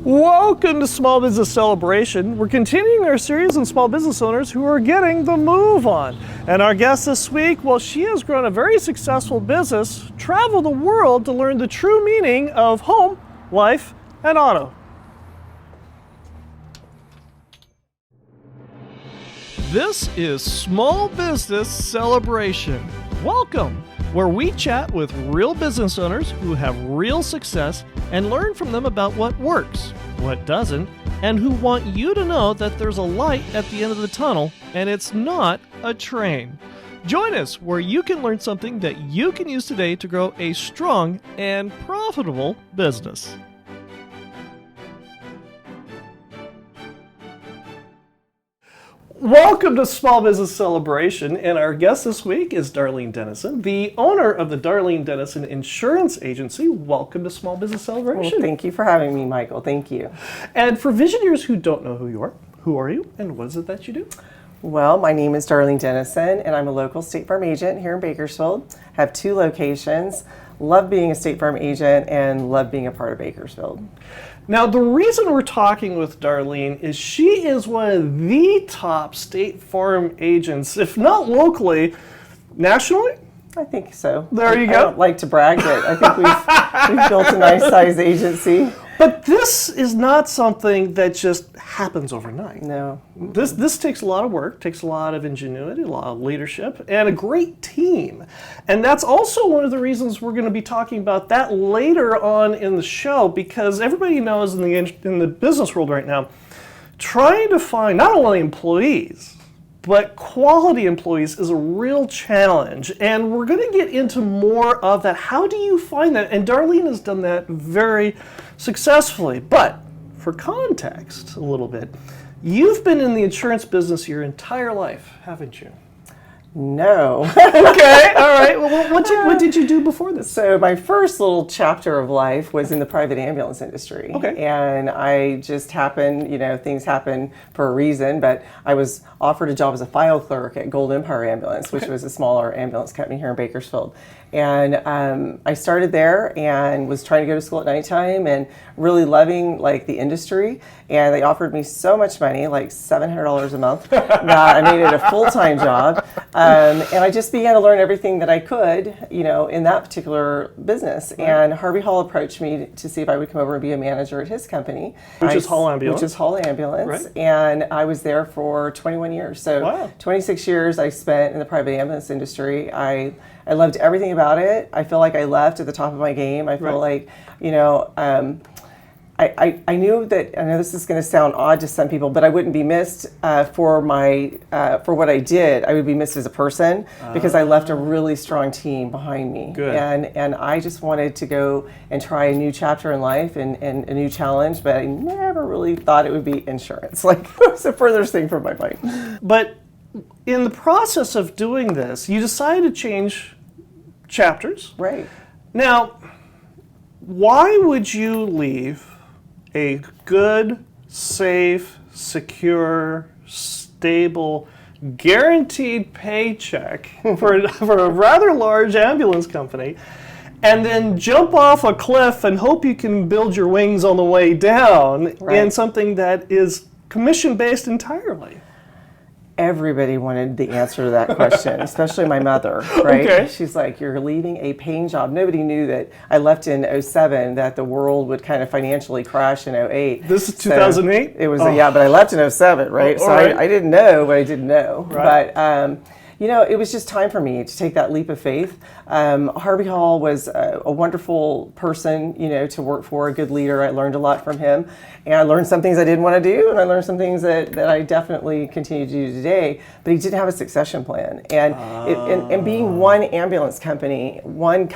Welcome to Small Business Celebration. We're continuing our series on small business owners who are getting the move on. And our guest this week, well, she has grown a very successful business, traveled the world to learn the true meaning of home, life, and auto. This is Small Business Celebration. Welcome, where we chat with real business owners who have real success and learn from them about what works, what doesn't, and who want you to know that there's a light at the end of the tunnel and it's not a train. Join us where you can learn something that you can use today to grow a strong and profitable business. Welcome to Small Business Celebration, and our guest this week is Darlene Denison, the owner of the Darlene Denison Insurance Agency. Welcome to Small Business Celebration. Well, thank you for having me, Michael. Thank you. And for visionaries who don't know who are you, and what is it that you do? Well, my name is Darlene Denison, and I'm a local State Farm agent here in Bakersfield. Have 2 locations. Love being a State Farm agent and love being a part of Bakersfield. Now, the reason we're talking with Darlene is she is one of the top State Farm agents, if not locally, nationally? I think so. There you go. I don't like to brag, but I think we've built a nice size agency. But this is not something that just happens overnight. No. This takes a lot of work, takes a lot of ingenuity, a lot of leadership, and a great team. And that's also one of the reasons we're going to be talking about that later on in the show, because everybody knows in the business world right now, trying to find not only employees, but quality employees is a real challenge. And we're going to get into more of that. How do you find that? And Darlene has done that very successfully. But for context a little bit, you've been in the insurance business your entire life, haven't you? No. Okay, all right. Well, what did you do before this? So my first little chapter of life was in the private ambulance industry. Okay. And I just happened, things happen for a reason, but I was offered a job as a file clerk at Gold Empire Ambulance, which was a smaller ambulance company here in Bakersfield. And I started there and was trying to go to school at nighttime and really loving the industry. And they offered me so much money, like $700 a month, that I made it a full-time job. And I just began to learn everything that I could, in that particular business. Right. And Harvey Hall approached me to see if I would come over and be a manager at his company. Which is Hall Ambulance. Which is Hall Ambulance. Right. And I was there for 21 years. So wow. 26 years I spent in the private ambulance industry. I loved everything about it. I feel like I left at the top of my game. I feel like, I knew that, I know this is going to sound odd to some people, but I wouldn't be missed for what I did. I would be missed as a person because I left a really strong team behind me. Good. And I just wanted to go and try a new chapter in life and a new challenge, but I never really thought it would be insurance. It was the furthest thing from my mind. But in the process of doing this, you decided to change chapters. Right. Now, why would you leave a good, safe, secure, stable, guaranteed paycheck for a rather large ambulance company and then jump off a cliff and hope you can build your wings on the way down in something that is commission-based entirely? Everybody wanted the answer to that question, especially my mother, right? Okay. She's like, you're leaving a paying job. Nobody knew that I left in 2007, that the world would kind of financially crash in 2008. This is 2008? It was, yeah, but I left in 2007, right? So right. I didn't know what I didn't know. Right. But, it was just time for me to take that leap of faith. Harvey Hall was a wonderful person, to work for, a good leader. I learned a lot from him. And I learned some things I didn't want to do, and I learned some things that I definitely continue to do today. But he didn't have a succession plan. And being one ambulance company, one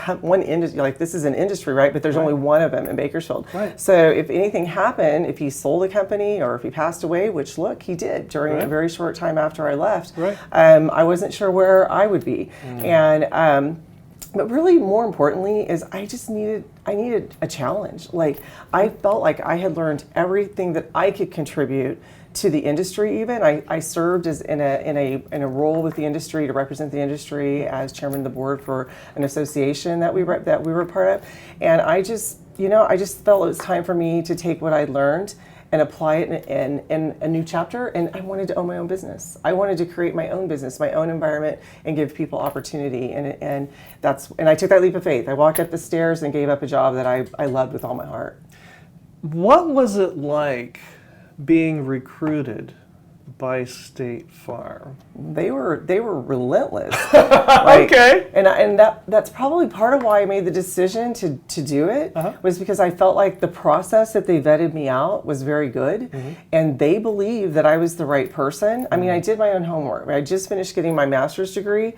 industry, this is an industry, right? But there's only one of them in Bakersfield. Right. So if anything happened, if he sold the company or if he passed away, which look, he did during a very short time after I left, right. I wasn't sure where I would be. And But really, more importantly, is I needed a challenge. Like, I felt like I had learned everything that I could contribute to the industry. Even I served as in a role with the industry to represent the industry as chairman of the board for an association that we were part of, and I just felt it was time for me to take what I'd learned and apply it in a new chapter. And I wanted to own my own business. I wanted to create my own business, my own environment, and give people opportunity. And I took that leap of faith. I walked up the stairs and gave up a job that I loved with all my heart. What was it like being recruited by State Farm? They were relentless. Like, okay. And that's probably part of why I made the decision to do it, was because I felt like the process that they vetted me out was very good, and they believed that I was the right person. I mean, I did my own homework. I just finished getting my master's degree.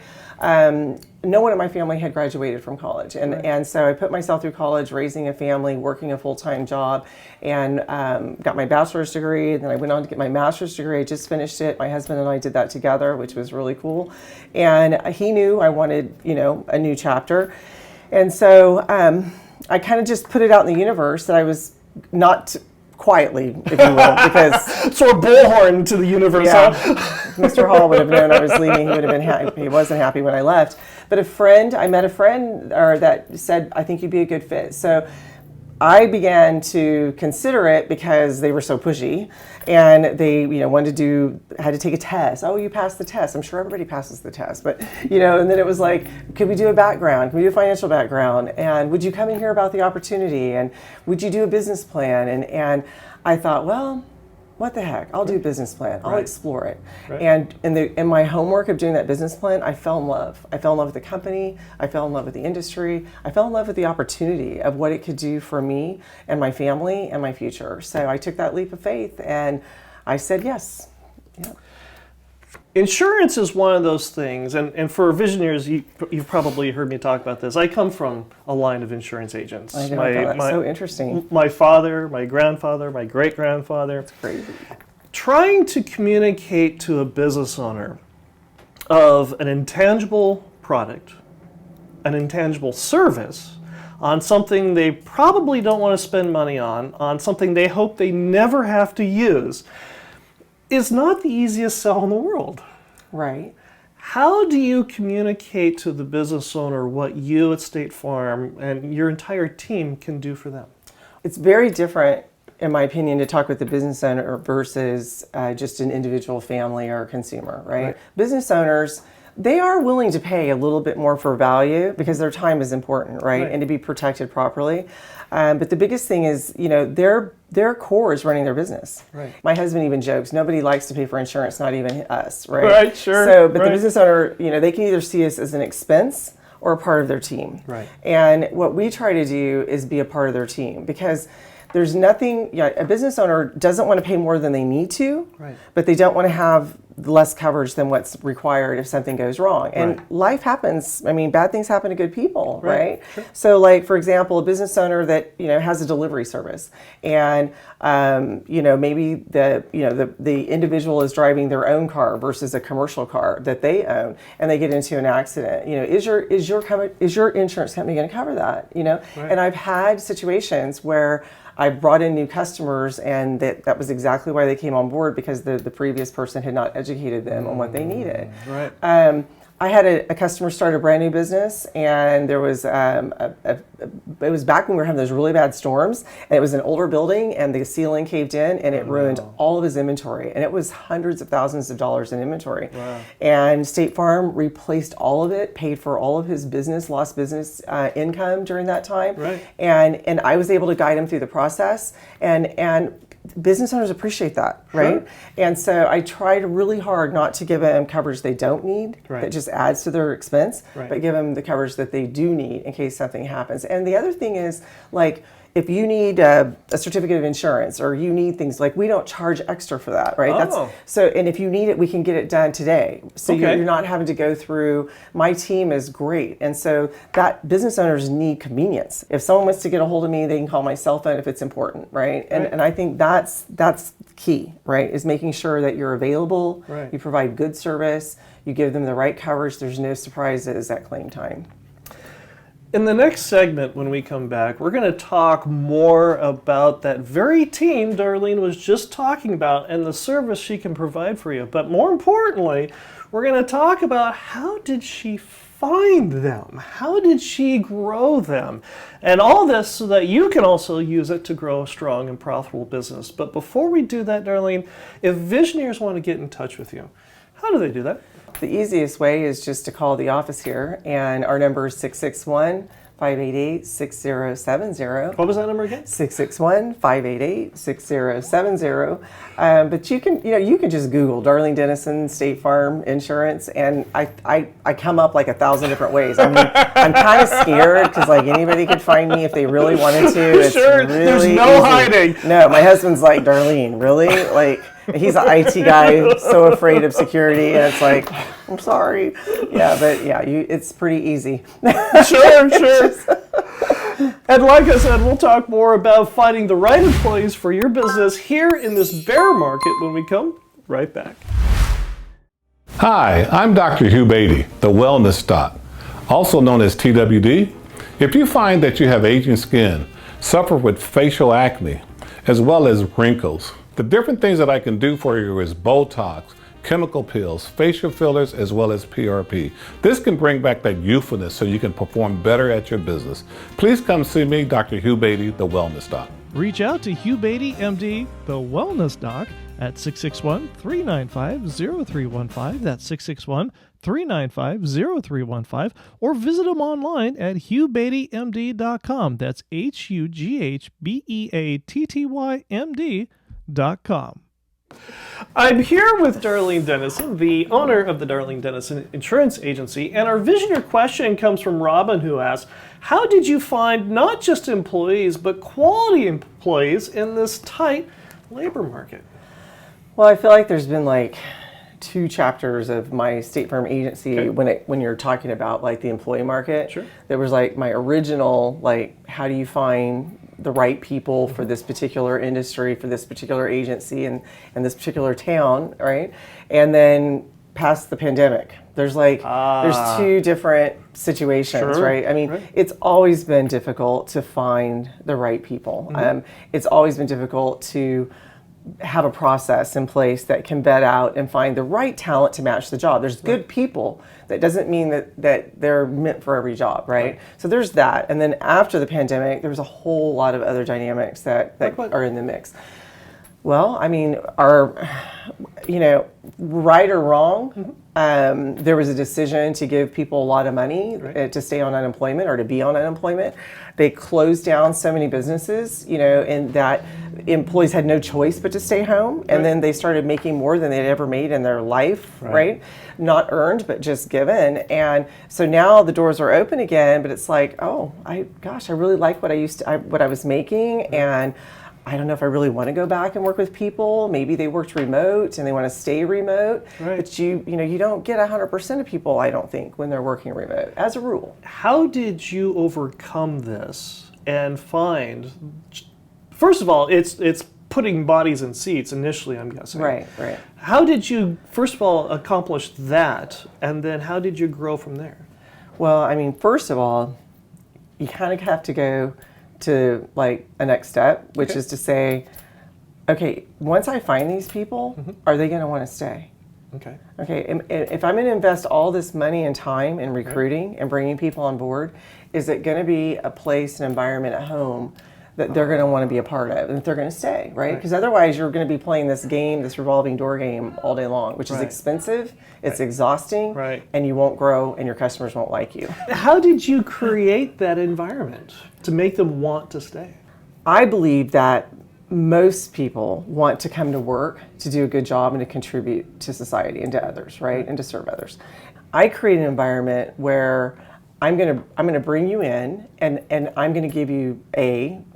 No one in my family had graduated from college, and so I put myself through college, raising a family, working a full-time job, and got my bachelor's degree. And then I went on to get my master's degree. I just finished it. My husband and I did that together, which was really cool. And he knew I wanted, a new chapter, and so I kind of just put it out in the universe that I was not quietly, if you will, because sort of bullhorn to the universe. Yeah, Mr. Hall would have known I was leaving. He would have been happy. He wasn't happy when I left. But I met a friend that said, I think you'd be a good fit. So I began to consider it because they were so pushy, and they, had to take a test. Oh, you passed the test. I'm sure everybody passes the test, but and then it was like, could we do a background? Can we do a financial background? And would you come and hear about the opportunity? And would you do a business plan? And I thought, well, what the heck? I'll do a business plan. I'll explore it. Right. And in my homework of doing that business plan, I fell in love. I fell in love with the company. I fell in love with the industry. I fell in love with the opportunity of what it could do for me and my family and my future. So I took that leap of faith and I said yes. Yeah. Insurance is one of those things, and for visionaries, you've probably heard me talk about this. I come from a line of insurance agents. I know, that's so interesting. My father, my grandfather, my great-grandfather. That's crazy. Trying to communicate to a business owner of an intangible product, an intangible service, on something they probably don't want to spend money on something they hope they never have to use, is not the easiest sell in the world. Right. How do you communicate to the business owner what you at State Farm and your entire team can do for them? It's very different, in my opinion, to talk with the business owner versus just an individual family or consumer, right? Business owners, they are willing to pay a little bit more for value because their time is important, right? And to be protected properly. But the biggest thing is, their core is running their business. Right. My husband even jokes, nobody likes to pay for insurance, not even us, right? Right, sure. So, but the business owner, they can either see us as an expense or a part of their team. Right. And what we try to do is be a part of their team, because there's nothing, a business owner doesn't want to pay more than they need to, but they don't want to have less coverage than what's required if something goes wrong. And life happens. I mean, bad things happen to good people, right? Sure. So, like, for example, a business owner that, has a delivery service, and, maybe the individual is driving their own car versus a commercial car that they own, and they get into an accident. Is your insurance company going to cover that? And I've had situations where I brought in new customers, and that was exactly why they came on board, because the previous person had not educated them on what they needed. Right. I had a customer start a brand new business, and there was it was back when we were having those really bad storms, and it was an older building, and the ceiling caved in, and it ruined all of his inventory, and it was hundreds of thousands of dollars in inventory. Wow. And State Farm replaced all of it, paid for all of his lost business income during that time, and I was able to guide him through the process, and business owners appreciate that, right? Sure. And so I tried really hard not to give them coverage they don't need, that just adds to their expense, but give them the coverage that they do need in case something happens. And the other thing is, like, if you need a certificate of insurance, or you need things, like, we don't charge extra for that, right? And if you need it, we can get it done today. So you're not having to go through. My team is great, and so that business owners need convenience. If someone wants to get a hold of me, they can call my cell phone if it's important, right? And I think that's key, right? Is making sure that you're available, you provide good service, you give them the right coverage. There's no surprises at claim time. In the next segment, when we come back, we're going to talk more about that very team Darlene was just talking about and the service she can provide for you. But more importantly, we're going to talk about how did she find them? How did she grow them? And all this so that you can also use it to grow a strong and profitable business. But before we do that, Darlene, if visionaries want to get in touch with you, how do they do that? The easiest way is just to call the office here, and our number is 661-588-6070. What was that number again? 661-588-6070. But you can just Google Darlene Denison State Farm Insurance, and I come up like 1,000 different ways. I mean, I'm kind of scared because like anybody could find me if they really wanted to. It's Sure, really there's no easy. hiding. No, my husband's like, Darlene, really? Like, he's an IT guy, so afraid of security, and it's like, I'm sorry. Yeah, but yeah, it's pretty easy. Sure. And like I said, we'll talk more about finding the right employees for your business here in this bear market when we come right back. Hi, I'm Dr. Hugh Beatty, the Wellness Doc, also known as TWD. If you find that you have aging skin, suffer with facial acne, as well as wrinkles, the different things that I can do for you is Botox, chemical peels, facial fillers, as well as PRP. This can bring back that youthfulness so you can perform better at your business. Please come see me, Dr. Hugh Beatty, the Wellness Doc. Reach out to Hugh Beatty, MD, the Wellness Doc, at 661-395-0315. That's 661-395-0315. Or visit him online at hughbeattymd.com. That's HUGHBEATTYMD.com. I'm here with Darlene Denison, the owner of the Darlene Denison Insurance Agency, and our visionary question comes from Robin, who asks, how did you find not just employees, but quality employees in this tight labor market? Well, I feel like there's been like 2 chapters of my State Farm agency when you're talking about like the employee market. Sure. There was like my original, like, how do you find the right people for this particular industry, for this particular agency, and this particular town, right? And then past the pandemic, there's like there's 2 different situations, Sure. right? I mean, it's always been difficult to find the right people. It's always been difficult to have a process in place that can vet out and find the right talent to match the job. There's good people. That doesn't mean that they're meant for every job, right? So there's that. And then after the pandemic, there was a whole lot of other dynamics that are in the mix. Well, I mean, right or wrong, there was a decision to give people a lot of money to stay on unemployment or to be on unemployment. They closed down so many businesses, and that employees had no choice but to stay home. And then they started making more than they'd ever made in their life, right? Not earned, but just given. And so now the doors are open again, but it's like, I really like what I was making, and I don't know if I really want to go back and work with people. Maybe they worked remote and they want to stay remote. But you don't get 100% of people, I don't think, when they're working remote, as a rule. How did you overcome this and find, first of all, it's putting bodies in seats initially, I'm guessing. Right. How did you, first of all, accomplish that, and then how did you grow from there? Well, I mean, first of all, you kind of have to go to like a next step, which is to say, okay, once I find these people, are they going to want to stay? Okay, if I'm going to invest all this money and time in recruiting and bringing people on board, is it going to be a place, an environment at home that they're going to want to be a part of and that they're going to stay, right? Because otherwise you're going to be playing this game, this revolving door game all day long, which is expensive, it's exhausting, and you won't grow and your customers won't like you. How did you create that environment to make them want to stay? I believe that most people want to come to work to do a good job and to contribute to society and to others, right? And to serve others. I create an environment where I'm gonna bring you in and I'm gonna give you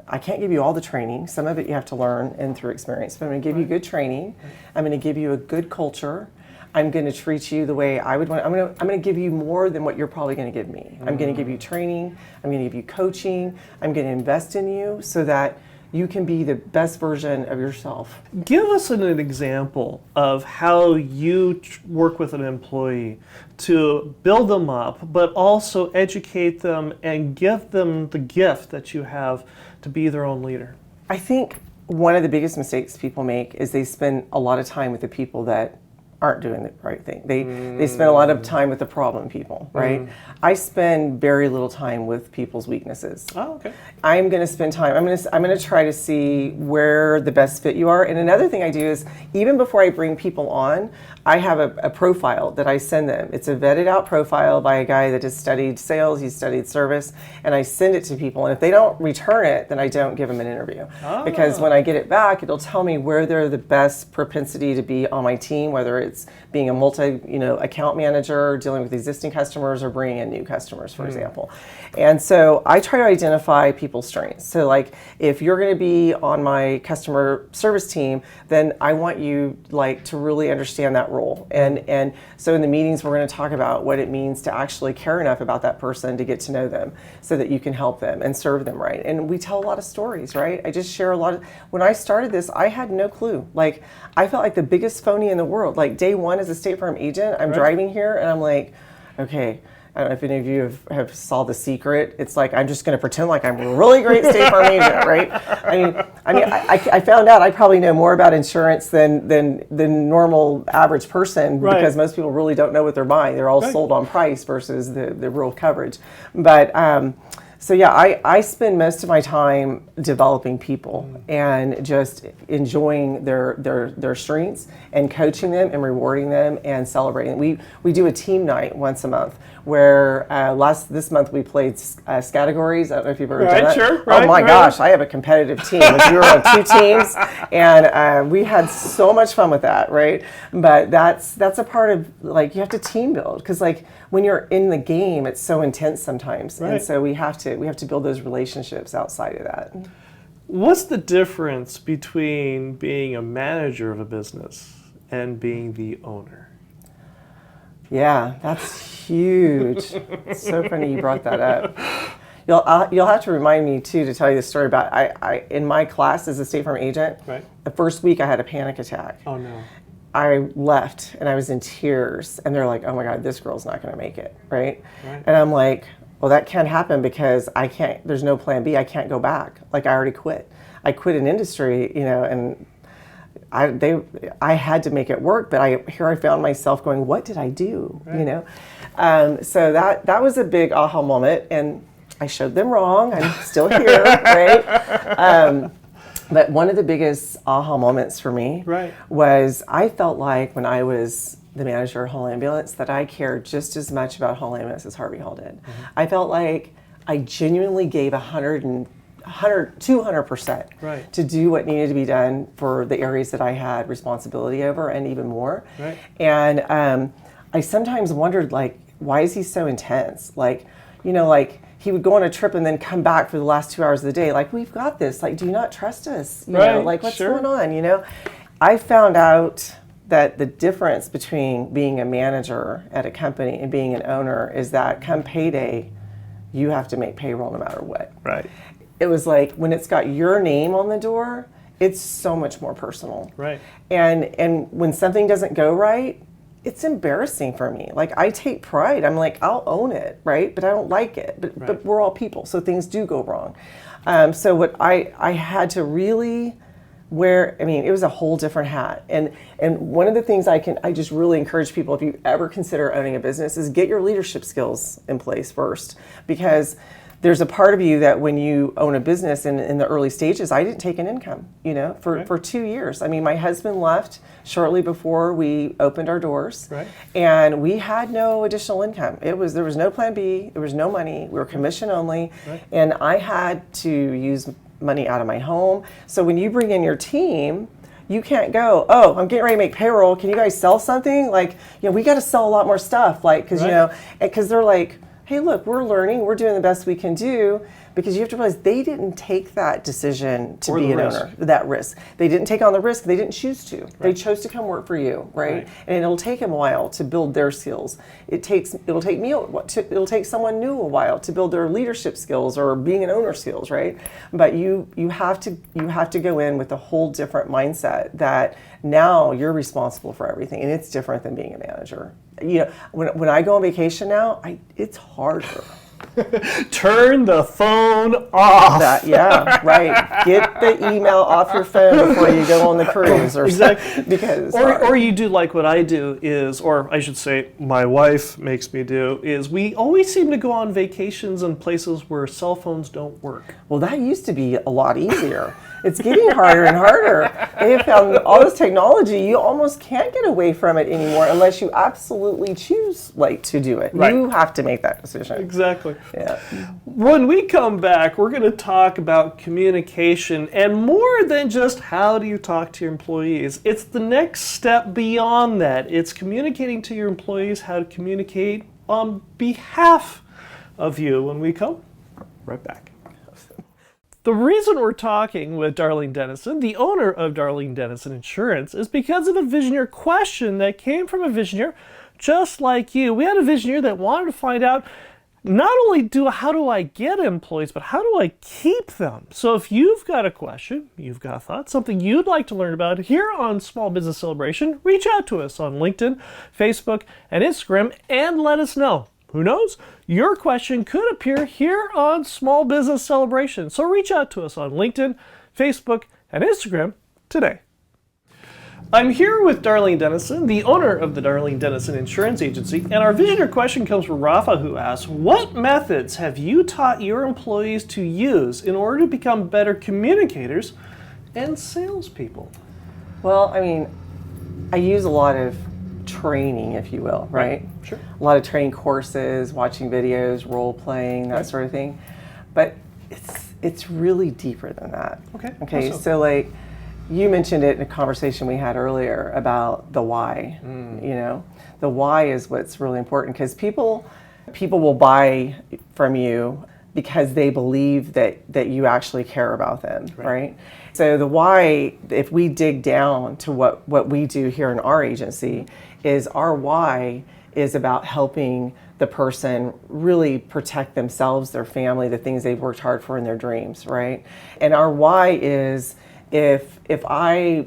I can't give you all the training. Some of it you have to learn and through experience, but I'm gonna give you good training. I'm gonna give you a good culture. I'm gonna treat you the way I would want. I'm gonna give you more than what you're probably gonna give me. I'm gonna give you training. I'm gonna give you coaching. I'm gonna invest in you so that you can be the best version of yourself. Give us an example of how you work with an employee to build them up, but also educate them and give them the gift that you have to be their own leader. I think one of the biggest mistakes people make is they spend a lot of time with the people that aren't doing the right thing. They spend a lot of time with the problem people, right? I spend very little time with people's weaknesses. Oh, okay. I'm going to spend time. I'm going to try to see where the best fit you are. And another thing I do is, even before I bring people on, I have a profile that I send them. It's a vetted out profile by a guy that has studied sales, he's studied service, and I send it to people. And if they don't return it, then I don't give them an interview. Because when I get it back, it'll tell me where they're the best propensity to be on my team, whether it's being a account manager, dealing with existing customers, or bringing in new customers, for example. And so I try to identify people's strengths. So like, if you're going to be on my customer service team, then I want you to really understand that role. And so in the meetings, we're going to talk about what it means to actually care enough about that person to get to know them so that you can help them and serve them right. And we tell a lot of stories, right? I just share a lot of, when I started this, I had no clue. Like, I felt like the biggest phony in the world. Like, day one as a State Farm agent, I'm driving here and I'm like, okay, I don't know if any of you have saw The Secret. It's like, I'm just going to pretend like I'm a really great State Farm agent, right? I found out I probably know more about insurance than the normal average person, because most people really don't know what they're buying. They're all sold on price versus the real coverage. But so yeah, I spend most of my time developing people and just enjoying their strengths and coaching them and rewarding them and celebrating. We do a team night once a month where this month we played categories. I don't know if you've ever done that. Sure, oh my gosh, I have a competitive team. We were on 2 teams, and we had so much fun with that, right? But that's a part of, like, you have to team build, because like when you're in the game, it's so intense sometimes, and so we have to build those relationships outside of that. What's the difference between being a manager of a business and being the owner? Yeah, that's huge. It's so funny you brought that up. You'll have to remind me too to tell you the story about I in my class as a State Farm agent. The first week I had a panic attack. Oh no. I left and I was in tears, and they're like, "Oh my God, this girl's not going to make it," right? And I'm like, "Well, that can't happen because I can't. There's no plan B. I can't go back. Like, I already quit. I quit an industry, and." I had to make it work, but I found myself going, what did I do? So that was a big aha moment, and I showed them wrong. I'm still here, right? But one of the biggest aha moments for me was, I felt like when I was the manager of Hall Ambulance that I cared just as much about Hall Ambulance as Harvey Hall did. I felt like I genuinely gave 200% to do what needed to be done for the areas that I had responsibility over, and even more. And I sometimes wondered, like, why is he so intense? Like, like, he would go on a trip and then come back for the last 2 hours of the day. Like, we've got this. Like, do you not trust us? You know, like, what's going on? I found out that the difference between being a manager at a company and being an owner is that come payday, you have to make payroll no matter what. It was like, when it's got your name on the door, it's so much more personal. And when something doesn't go right, it's embarrassing for me. Like, I take pride. I'm like, I'll own it, right? But I don't like it. But we're all people, so things do go wrong. So what I had to really wear, it was a whole different hat. And one of the things I just really encourage people, if you ever consider owning a business, is get your leadership skills in place first. Because there's a part of you that when you own a business in the early stages, I didn't take an income, for 2 years. My husband left shortly before we opened our doors, and we had no additional income. There was no plan B, there was no money, we were commission only, and I had to use money out of my home. So when you bring in your team, you can't go, oh, I'm getting ready to make payroll, can you guys sell something? Like, we got to sell a lot more stuff, like, because they're like, hey, look, we're learning, we're doing the best we can do, because you have to realize they didn't take that decision to Or be the an risk. owner, that risk. They didn't take on the risk. They didn't choose to. They chose to come work for you, right? And it'll take them a while to build their skills. It'll take me it'll take someone new a while to build their leadership skills or being an owner skills, right? But you have to go in with a whole different mindset that now you're responsible for everything, and it's different than being a manager. You know, when I go on vacation now, it's harder. Turn the phone off. Yeah, right. Get the email off your phone before you go on the cruise, or Exactly. because Or you do like what I do is, or I should say my wife makes me do, is we always seem to go on vacations in places where cell phones don't work. well, that used to be a lot easier. It's getting harder and harder. They have found all this technology, you almost can't get away from it anymore unless you absolutely choose to do it. Right. You have to make that decision. Exactly. Yeah. When we come back, we're going to talk about communication and more than just how do you talk to your employees. It's the next step beyond that. It's communicating to your employees how to communicate on behalf of you. When we come right back. The reason we're talking with Darlene Denison, the owner of Darlene Denison Insurance, is because of a Visioneer question that came from a Visioneer just like you. We had a Visioneer that wanted to find out not only how do I get employees, but how do I keep them? So if you've got a question, you've got a thought, something you'd like to learn about here on Small Business Celebration, reach out to us on LinkedIn, Facebook, and Instagram and let us know. Who knows? Your question could appear here on Small Business Celebration. So reach out to us on LinkedIn, Facebook, and Instagram today. I'm here with Darlene Denison, the owner of the Darlene Denison Insurance Agency, and our Visioneer question comes from Rafa, who asks, what methods have you taught your employees to use in order to become better communicators and salespeople? Well, I mean, I use a lot of training, if you will, right? Sure. A lot of training courses, watching videos, role playing, that sort of thing. But it's really deeper than that. Okay. So you mentioned it in a conversation we had earlier about the why. You know, the why is what's really important, because people will buy from you because they believe that you actually care about them, right? So the why, if we dig down to what we do here in our agency, is our why is about helping the person really protect themselves, their family, the things they've worked hard for in their dreams, right? And our why is, if I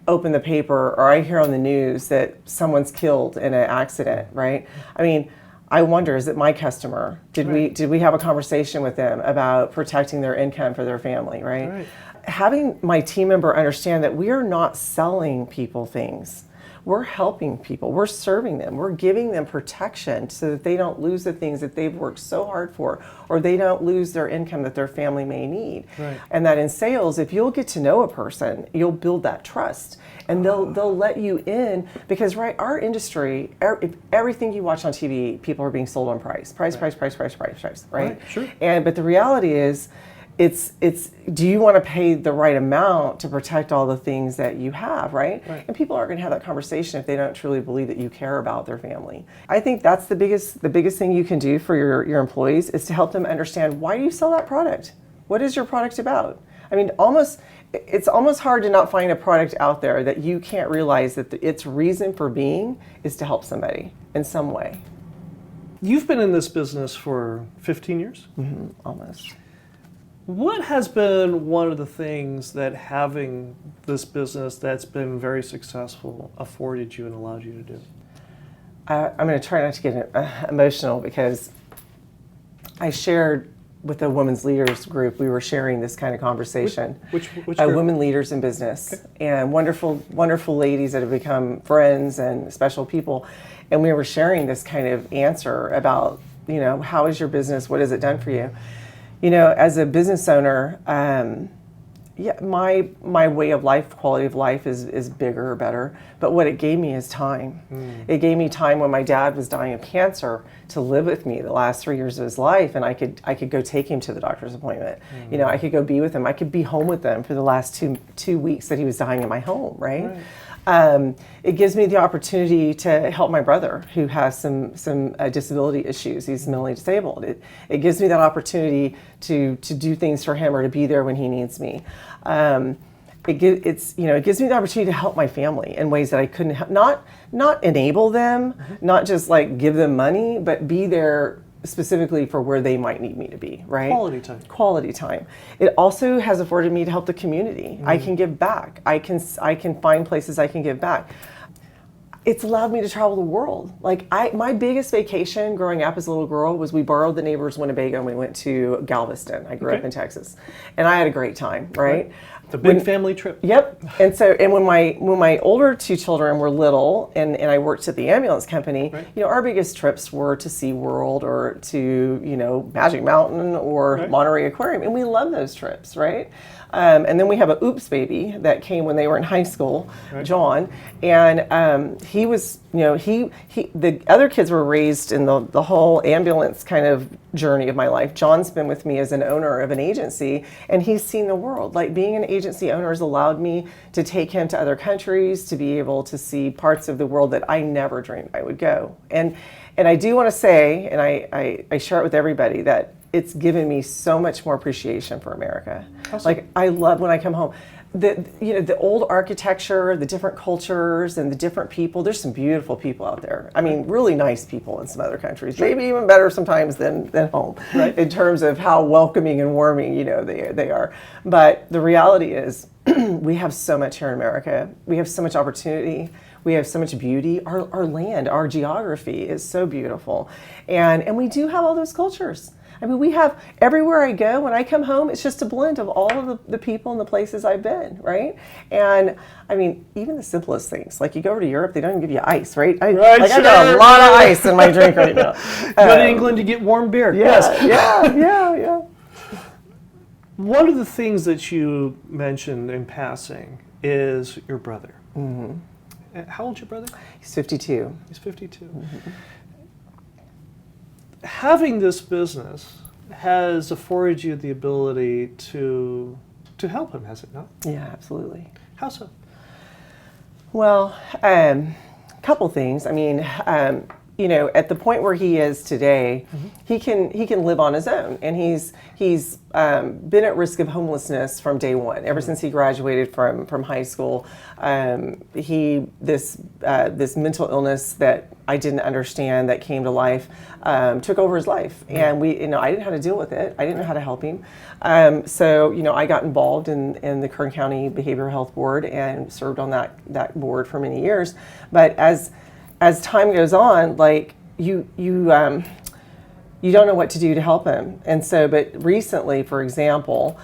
open the paper or I hear on the news that someone's killed in an accident, right? I mean, I wonder, is it my customer? Did we have a conversation with them about protecting their income for their family, right? Having my team member understand that we are not selling people things. We're helping people, we're serving them, we're giving them protection so that they don't lose the things that they've worked so hard for, or they don't lose their income that their family may need. And that in sales, if you'll get to know a person, you'll build that trust, and they'll let you in, because our industry, everything you watch on TV, people are being sold on price, right? Sure. But the reality is, it's do you want to pay the right amount to protect all the things that you have, right? And people aren't going to have that conversation if they don't truly believe that you care about their family. I think that's the biggest thing you can do for your employees, is to help them understand, why do you sell that product? What is your product about? I mean, it's almost hard to not find a product out there that you can't realize that its reason for being is to help somebody in some way. You've been in this business for 15 years? Almost. What has been one of the things that having this business that's been very successful afforded you and allowed you to do? I'm going to try not to get emotional, because I shared with a women's leaders group, we were sharing this kind of conversation. Which group? Women leaders in business, and wonderful ladies that have become friends and special people. And we were sharing this kind of answer about, how is your business? What has it done for you? As a business owner, my way of life, quality of life is bigger or better. But what it gave me is time. It gave me time when my dad was dying of cancer to live with me the last 3 years of his life, and I could go take him to the doctor's appointment. I could go be with him. I could be home with them for the last two weeks that he was dying in my home, right? It gives me the opportunity to help my brother who has some disability issues. He's mentally disabled. It gives me that opportunity to do things for him or to be there when he needs me. It gives me the opportunity to help my family in ways that I couldn't not enable them, not just like give them money, but be there specifically for where they might need me to be, right? Quality time. It also has afforded me to help the community. I can give back. I can find places I can give back. It's allowed me to travel the world. Like my biggest vacation growing up as a little girl was we borrowed the neighbor's Winnebago and we went to Galveston. I grew up in Texas, and I had a great time, right? The big family trip. Yep. And when my older two children were little, and I worked at the ambulance company, our biggest trips were to SeaWorld or to Magic Mountain or Monterey Aquarium, and we love those trips, right? And then we have a oops baby that came when they were in high school, John, and he was, the other kids were raised in the whole ambulance kind of journey of my life. John's been with me as an owner of an agency, and he's seen the world. Like being an agency owner has allowed me to take him to other countries, to be able to see parts of the world that I never dreamed I would go. And I do want to say, and I share it with everybody, that it's given me so much more appreciation for America. Awesome. Like I love when I come home. The old architecture, the different cultures, and the different people. There's some beautiful people out there. I mean, really nice people in some other countries. Maybe even better sometimes than home, in terms of how welcoming and warming they are. But the reality is, we have so much here in America. We have so much opportunity. We have so much beauty. Our land, our geography is so beautiful, and we do have all those cultures. I mean, we have, everywhere I go, when I come home, it's just a blend of all of the people and the places I've been, right? And I mean, even the simplest things, like you go over to Europe, they don't even give you ice, right? I got a lot of ice in my drink right now. Go to England to get warm beer. Yeah. One of the things that you mentioned in passing is your brother. How old's your brother? He's 52. He's 52. Having this business has afforded you the ability to help him, has it not? Yeah, absolutely. How so? Well, a couple things. I mean, at the point where he is today, he can live on his own, and he's been at risk of homelessness from day one. Ever since he graduated from high school, this mental illness that I didn't understand that came to life took over his life, and I didn't know how to deal with it. I didn't know how to help him. So I got involved in the Kern County Behavioral Health Board and served on that board for many years. But as time goes on, like you don't know what to do to help him. And so, but recently, for example,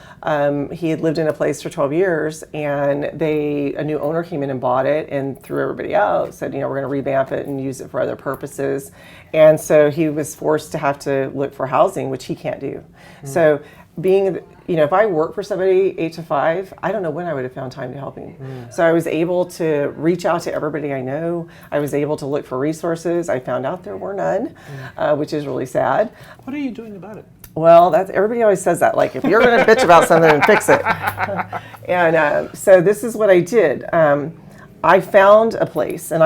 he had lived in a place for 12 years, and a new owner came in and bought it and threw everybody out, said, we're going to revamp it and use it for other purposes. And so he was forced to have to look for housing, which he can't do. So being, if I work for somebody 8 to 5, I don't know when I would have found time to help him. So I was able to reach out to everybody I know. I was able to look for resources. I found out there were none, which is really sad. What are you doing about it? Well, everybody always says that. Like, if you're going to bitch about something, fix it. And so this is what I did. I found a place, and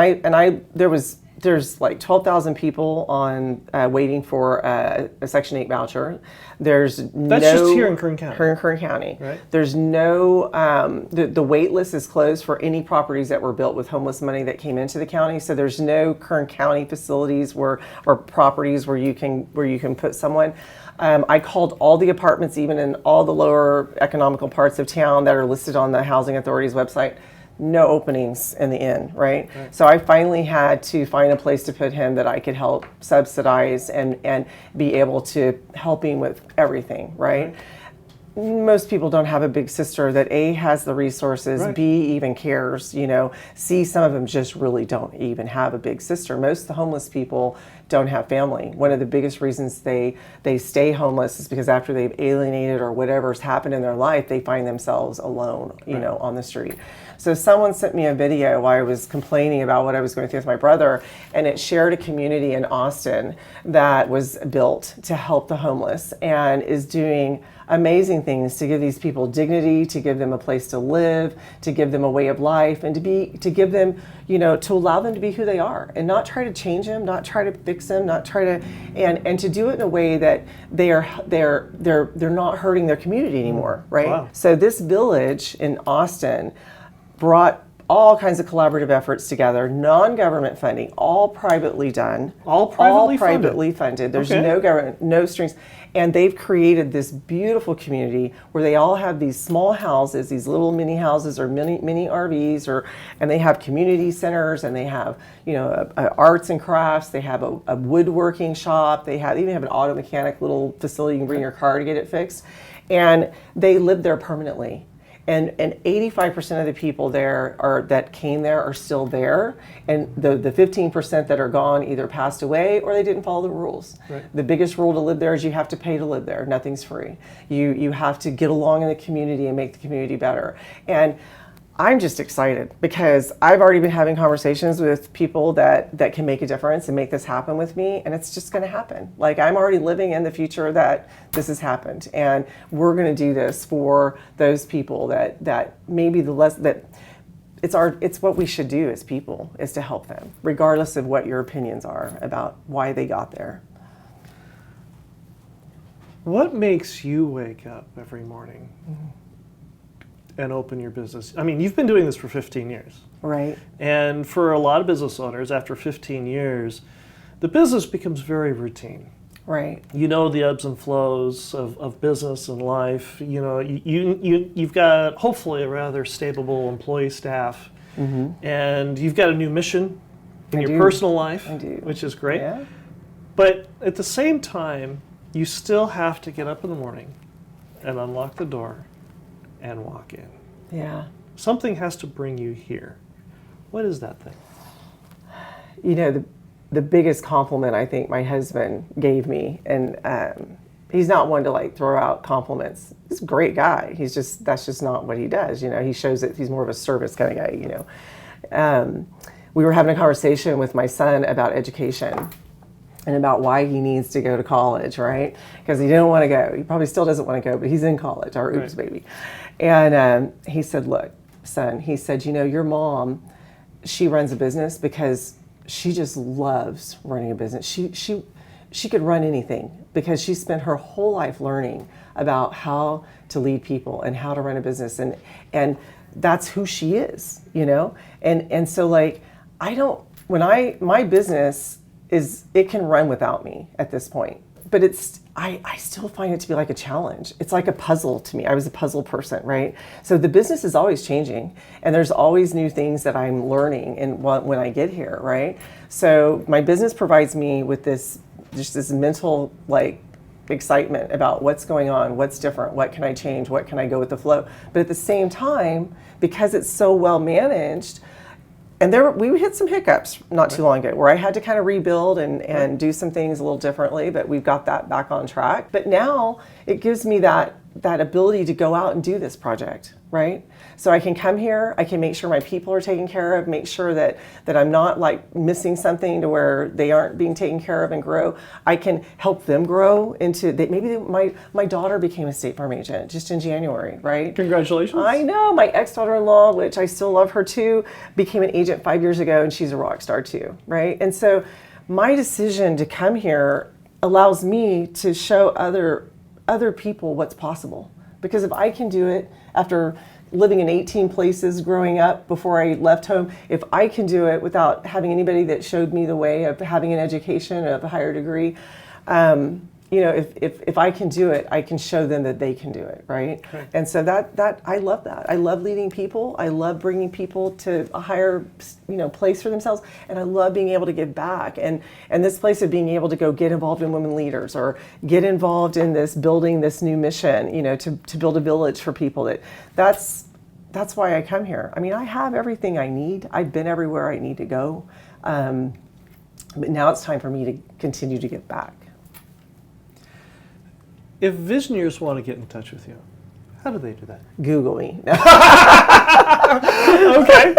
there's like 12,000 people on waiting for a Section 8 voucher. That's just here in Kern County. Kern County. Right. There's no, the wait list is closed for any properties that were built with homeless money that came into the county. So there's no Kern County facilities or properties where you can put someone. I called all the apartments, even in all the lower economical parts of town that are listed on the Housing Authority's website. No openings in the inn, right? So I finally had to find a place to put him that I could help subsidize and be able to help him with everything, right? Most people don't have a big sister that A, has the resources, B, even cares, C, some of them just really don't even have a big sister. Most of the homeless people don't have family. One of the biggest reasons they stay homeless is because after they've alienated or whatever's happened in their life, they find themselves alone, on the street. So someone sent me a video while I was complaining about what I was going through with my brother, and it shared a community in Austin that was built to help the homeless and is doing amazing things to give these people dignity, to give them a place to live, to give them a way of life, and to give them, to allow them to be who they are and not try to change them, not try to fix them, not try to, and to do it in a way that they're not hurting their community anymore, right? Wow. So this village in Austin brought all kinds of collaborative efforts together, non-government funding, all privately done. All privately funded. There's Okay. no government, no strings. And they've created this beautiful community where they all have these small houses, these little mini houses or mini RVs, and they have community centers, and they have, arts and crafts. They have a woodworking shop. They even have an auto mechanic little facility you can bring your car to get it fixed. And they live there permanently. And 85% of the people that came there are still there, and the 15% that are gone either passed away or they didn't follow the rules. Right. The biggest rule to live there is you have to pay to live there. Nothing's free. You have to get along in the community and make the community better. And I'm just excited because I've already been having conversations with people that can make a difference and make this happen with me, and it's just going to happen. Like, I'm already living in the future that this has happened, and we're going to do this for those people that maybe it's what we should do as people, is to help them, regardless of what your opinions are about why they got there. What makes you wake up every morning and open your business? I mean, you've been doing this for 15 years. Right. And for a lot of business owners, after 15 years, the business becomes very routine. Right. You know the ebbs and flows of business and life. You've got hopefully a rather stable employee staff, and you've got a new mission in your personal life, which is great. Yeah. But at the same time, you still have to get up in the morning and unlock the door and walk in. Yeah. Something has to bring you here. What is that thing? The biggest compliment I think my husband gave me, and he's not one to throw out compliments. He's a great guy. That's just not what he does. He shows that he's more of a service kind of guy. We were having a conversation with my son about education and about why he needs to go to college, right? Because he didn't want to go. He probably still doesn't want to go, but he's in college, our oops baby. And he said, look, son, he said, your mom, she runs a business because she just loves running a business. She could run anything because she spent her whole life learning about how to lead people and how to run a business. And that's who she is, And so my business it can run without me at this point, but I still find it to be like a challenge. It's like a puzzle to me. I was a puzzle person, right? So the business is always changing, and there's always new things that I'm learning and when I get here, right? So my business provides me with this mental excitement about what's going on, what's different, what can I change, what can I go with the flow. But at the same time, because it's so well managed, and we hit some hiccups not too long ago where I had to kind of rebuild and do some things a little differently, but we've got that back on track. But now it gives me that ability to go out and do this project, right? So I can come here, I can make sure my people are taken care of, make sure that I'm not missing something to where they aren't being taken care of and grow. I can help them grow into, my daughter became a State Farm agent just in January, right? Congratulations. I know, my ex-daughter-in-law, which I still love her too, became an agent 5 years ago, and she's a rock star too, right? And so my decision to come here allows me to show other people what's possible. Because if I can do it after living in 18 places growing up before I left home, if I can do it without having anybody that showed me the way of having an education of a higher degree, if I can do it, I can show them that they can do it, right? And so that I love that. I love leading people. I love bringing people to a higher, place for themselves, and I love being able to give back. And this place of being able to go get involved in women leaders or get involved in building this new mission, to build a village for people. That's why I come here. I mean, I have everything I need. I've been everywhere I need to go, but now it's time for me to continue to give back. If visionaries want to get in touch with you, how do they do that? Google me. Okay.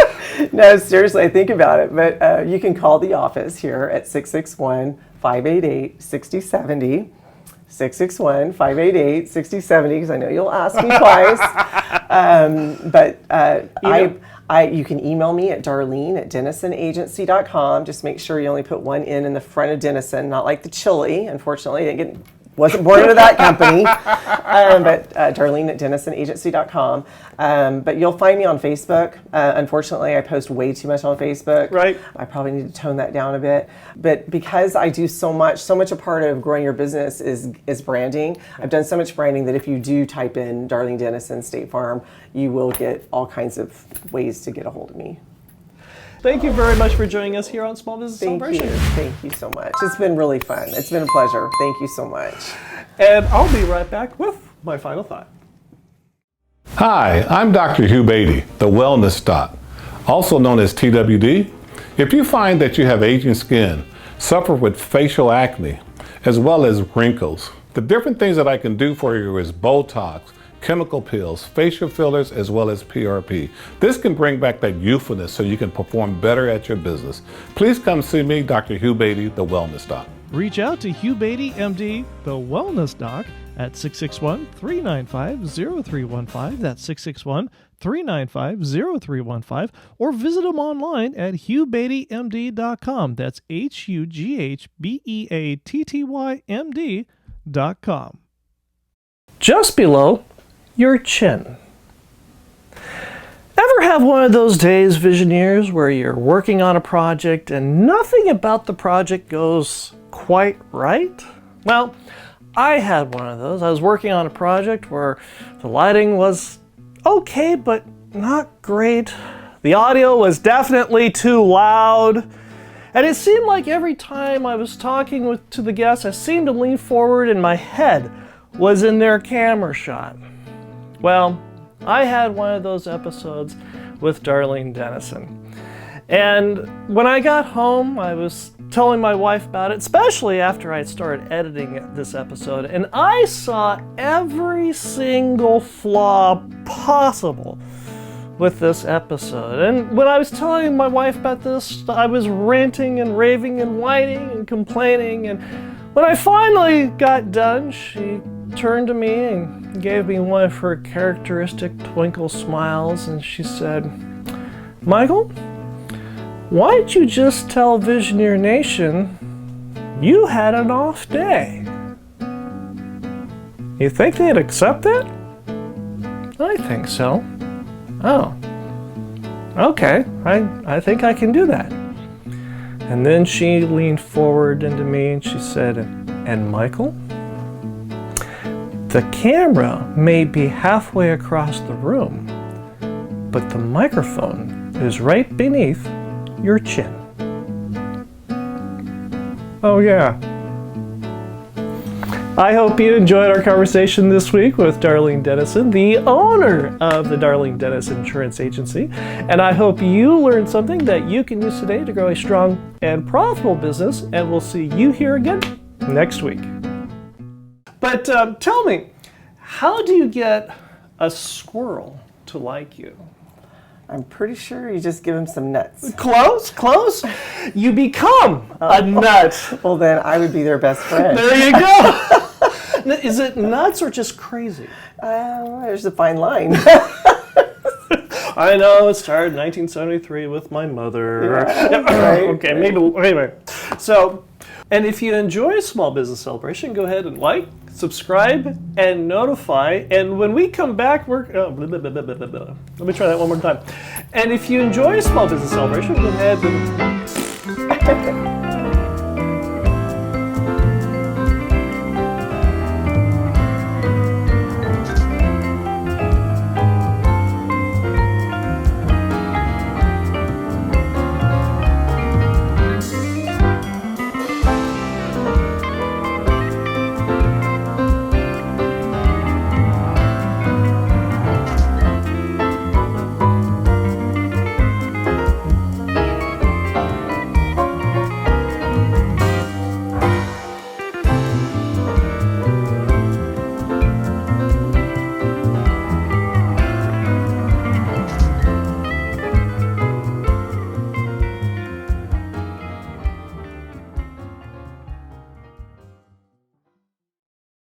No, seriously, I think about it. But you can call the office here at 661-588-6070. 661-588-6070, because I know you'll ask me twice. You can email me at Darlene@DenisonAgency.com. Just make sure you only put one N in the front of Denison, not like the chili. Unfortunately, wasn't born into that company. But Darlene@DenisonAgency.com. But you'll find me on Facebook. Unfortunately, I post way too much on Facebook. Right. I probably need to tone that down a bit. But because I do so much a part of growing your business is branding. I've done so much branding that if you do type in Darlene Denison State Farm, you will get all kinds of ways to get a hold of me. Thank you very much for joining us here on Small Business Celebration. Thank you so much. It's been really fun. It's been a pleasure. Thank you so much. And I'll be right back with my final thought. Hi, I'm Dr. Hugh Beatty, the Wellness Doc, also known as TWD. If you find that you have aging skin, suffer with facial acne, as well as wrinkles, the different things that I can do for you is Botox, chemical peels, facial fillers, as well as PRP. This can bring back that youthfulness so you can perform better at your business. Please come see me, Dr. Hugh Beatty, the Wellness Doc. Reach out to Hugh Beatty, MD, the Wellness Doc, at 661-395-0315. That's 661-395-0315. Or visit him online at hughbeattymd.com. That's HUGHBEATTYMD.com. Just below your chin. Ever have one of those days, Visioneers, where you're working on a project and nothing about the project goes quite right? Well, I had one of those. I was working on a project where the lighting was okay, but not great. The audio was definitely too loud. And it seemed like every time I was talking to the guests, I seemed to lean forward and my head was in their camera shot. Well, I had one of those episodes with Darlene Denison. And when I got home, I was telling my wife about it, especially after I started editing this episode, and I saw every single flaw possible with this episode. And when I was telling my wife about this, I was ranting and raving and whining and complaining, and when I finally got done, she turned to me and gave me one of her characteristic twinkle smiles, and she said, "Michael, why didn't you just tell Visioneer Nation you had an off day? You think they'd accept that?" "I think so." "Oh, okay, I think I can do that." And then she leaned forward into me and she said, "And Michael, the camera may be halfway across the room, but the microphone is right beneath your chin." Oh yeah. I hope you enjoyed our conversation this week with Darlene Denison, the owner of the Darlene Denison Insurance Agency. And I hope you learned something that you can use today to grow a strong and profitable business. And we'll see you here again next week. But tell me, how do you get a squirrel to like you? I'm pretty sure you just give him some nuts. Close. You become a nut. Well, then I would be their best friend. There you go. Is it nuts or just crazy? There's a fine line. I know, it started in 1973 with my mother. Right. Okay, maybe, anyway. So, and if you enjoy Small Business Celebration, go ahead and like, subscribe, and notify. And when we come back, let me try that one more time. And if you enjoy Small Business Celebration, go ahead and